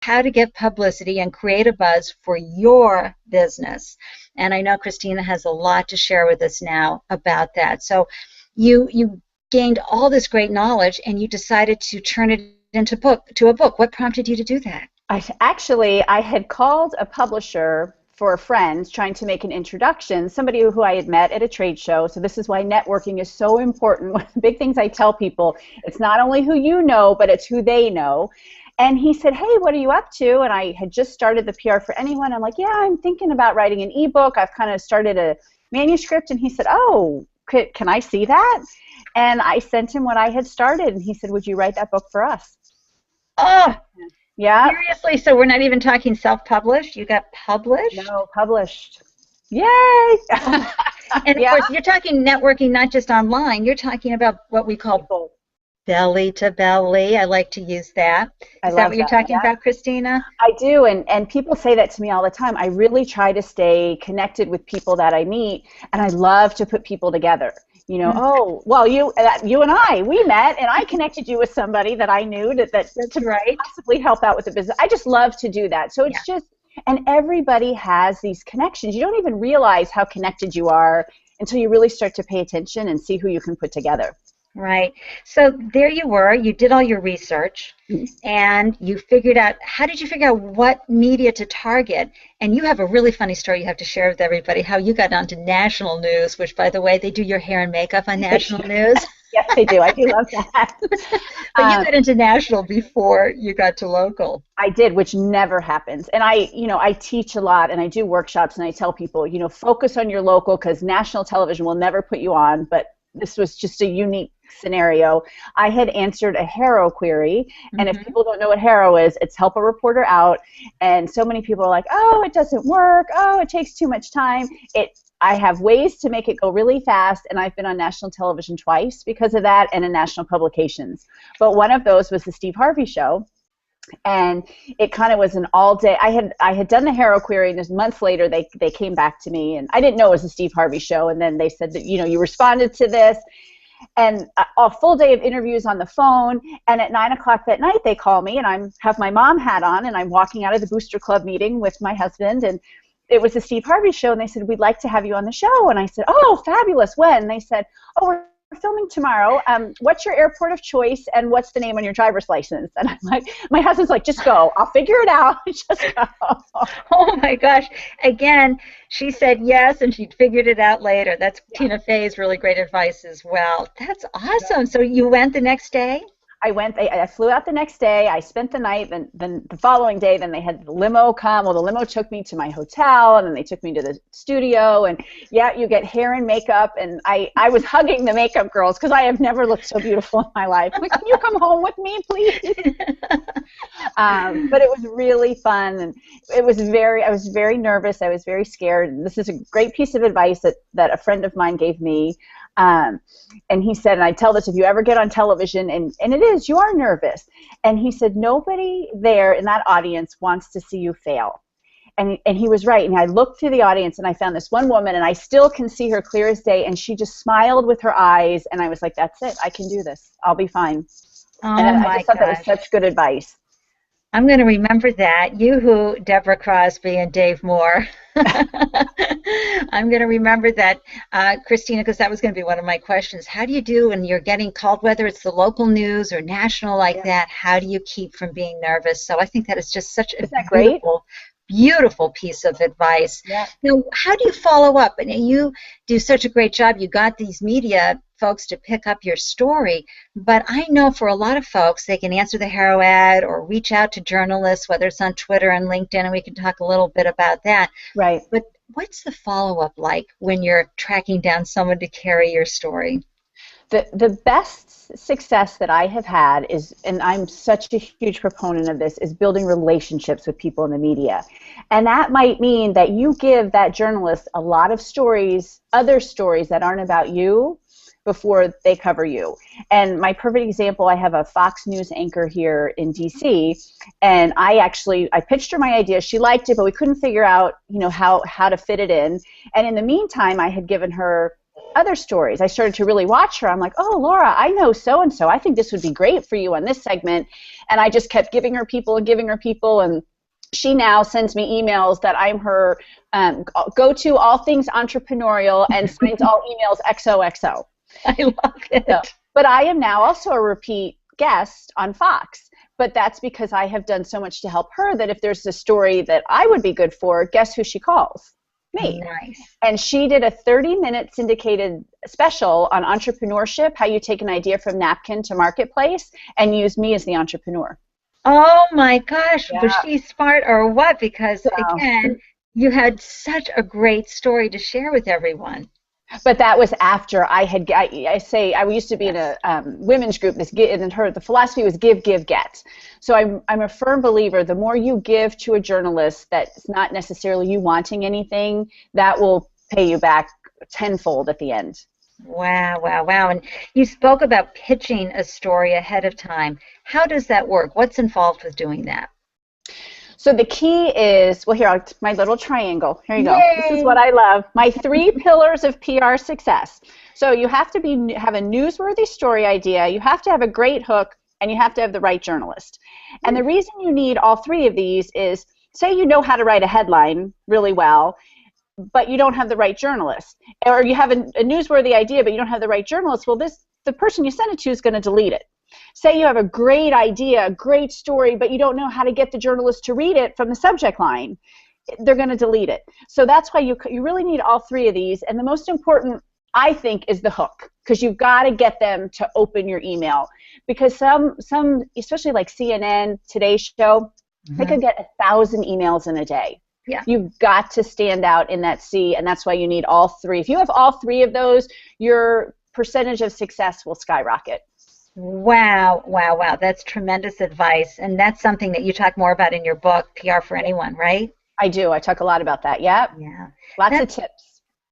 how to get publicity and create a buzz for your business. And I know Christina has a lot to share with us now about that. So you gained all this great knowledge and you decided to turn it into a book. What prompted you to do that? I had called a publisher for a friend trying to make an introduction, somebody who I had met at a trade show. So this is why networking is so important. One of the big things I tell people, it's not only who you know, but it's who they know. And he said, hey, what are you up to? And I had just started the PR for Anyone. I'm like, yeah, I'm thinking about writing an ebook. I've kind of started a manuscript. And he said, oh, can I see that? And I sent him what I had started. And he said, would you write that book for us? Oh, yeah. Seriously? So we're not even talking self-published? You got published? No, published. Yay! And of course, you're talking networking not just online. You're talking about what we call belly to belly. I like to use that. Is that what you're talking about, Christina? I do, and people say that to me all the time. I really try to stay connected with people that I meet, and I love to put people together. You know, oh, well, you and I, we met, and I connected you with somebody that I knew that right. possibly help out with the business. I just love to do that. So it's just, and everybody has these connections. You don't even realize how connected you are until you really start to pay attention and see who you can put together. Right. So there you were. You did all your research, and you figured out, how did you figure out what media to target? And you have a really funny story you have to share with everybody, how you got onto national news, which, by the way, they do your hair and makeup on national news. Yes, they do. I do love that. But you got into national before you got to local. I did, which never happens. And I teach a lot, and I do workshops, and I tell people, focus on your local, because national television will never put you on, but this was just a unique scenario. I had answered a HARO query, and if people don't know what HARO is, it's help a reporter out, and so many people are like, oh, it doesn't work, oh, it takes too much time. I have ways to make it go really fast, and I've been on national television twice because of that, and in national publications. But one of those was the Steve Harvey Show. And it kind of was an all-day. I had done the HARO query, and just months later they came back to me, and I didn't know it was the Steve Harvey Show. And then they said that you responded to this, and a full day of interviews on the phone. And at 9 o'clock that night they call me, and I have my mom hat on, and I'm walking out of the Booster Club meeting with my husband, and it was the Steve Harvey Show, and they said, we'd like to have you on the show. And I said, oh, fabulous. When? And they said, oh, we're filming tomorrow. What's your airport of choice, and what's the name on your driver's license? And I'm like, my husband's like, just go. I'll figure it out. Just go. Oh my gosh. Again, she said yes, and she figured it out later. That's Tina Fey's really great advice as well. That's awesome. So you went the next day? I went. I flew out the next day. I spent the night. Then the following day, then they had the limo come. Well, the limo took me to my hotel, and then they took me to the studio. And yeah, you get hair and makeup. And I was hugging the makeup girls because I have never looked so beautiful in my life. Like, can you come home with me, please? But it was really fun, and I was very nervous. I was very scared. And this is a great piece of advice that a friend of mine gave me. And he said, and I tell this, if you ever get on television, and it is, you are nervous. And he said, nobody there in that audience wants to see you fail. And he was right. And I looked through the audience, and I found this one woman, and I still can see her clear as day, and she just smiled with her eyes, and I was like, that's it. I can do this. I'll be fine. Oh, and my I just thought gosh. that was such good advice. I'm going to remember that. You, Deborah Crosby and Dave Moore. I'm going to remember that, Christina, because that was going to be one of my questions. How do you do when you're getting called, whether it's the local news or national like that? How do you keep from being nervous? So I think that is just such a beautiful piece of advice. Yeah. Now, how do you follow up? And you do such a great job. You got these media folks to pick up your story, but I know for a lot of folks, they can answer the HARO ad or reach out to journalists, whether it's on Twitter and LinkedIn, and we can talk a little bit about that. Right. But what's the follow-up like when you're tracking down someone to carry your story? The best success that I have had is, and I'm such a huge proponent of this, is building relationships with people in the media. And that might mean that you give that journalist a lot of stories, other stories that aren't about you, before they cover you. And my perfect example, I have a Fox News anchor here in DC, and I pitched her my idea. She liked it, but we couldn't figure out, how to fit it in. And in the meantime, I had given her other stories. I started to really watch her. I'm like, oh, Laura, I know so-and-so. I think this would be great for you on this segment. And I just kept giving her people and giving her people. And she now sends me emails that I'm her go-to all things entrepreneurial and signs all emails XOXO. I love it. So, but I am now also a repeat guest on Fox. But that's because I have done so much to help her that if there's a story that I would be good for, guess who she calls? Me. Nice. And she did a 30-minute syndicated special on entrepreneurship, how you take an idea from napkin to marketplace, and use me as the entrepreneur. Oh my gosh, Yeah. was she smart or what? Because again, you had such a great story to share with everyone. But that was after I used to be in a women's group. The philosophy was give, give, get. So I'm a firm believer. The more you give to a journalist, that's not necessarily you wanting anything, that will pay you back tenfold at the end. Wow, wow, wow. And you spoke about pitching a story ahead of time. How does that work? What's involved with doing that? So the key is, well, here, my little triangle. Here you go. Yay. This is what I love. My 3 pillars of PR success. So you have to have a newsworthy story idea, you have to have a great hook, and you have to have the right journalist. And the reason you need all 3 of these is, say you know how to write a headline really well, but you don't have the right journalist. Or you have a newsworthy idea, but you don't have the right journalist. Well, the person you send it to is going to delete it. Say you have a great idea, a great story, but you don't know how to get the journalist to read it from the subject line. They're going to delete it. So that's why you really need all 3 of these. And the most important, I think, is the hook, because you've got to get them to open your email. Because some especially like CNN, Today's Show, they could get 1,000 emails in a day. Yeah. You've got to stand out in that sea, and that's why you need all 3. If you have all 3 of those, your percentage of success will skyrocket. Wow, wow, wow. That's tremendous advice. And that's something that you talk more about in your book, PR for Anyone, right? I do. I talk a lot about that. Yep. Yeah. Lots of tips.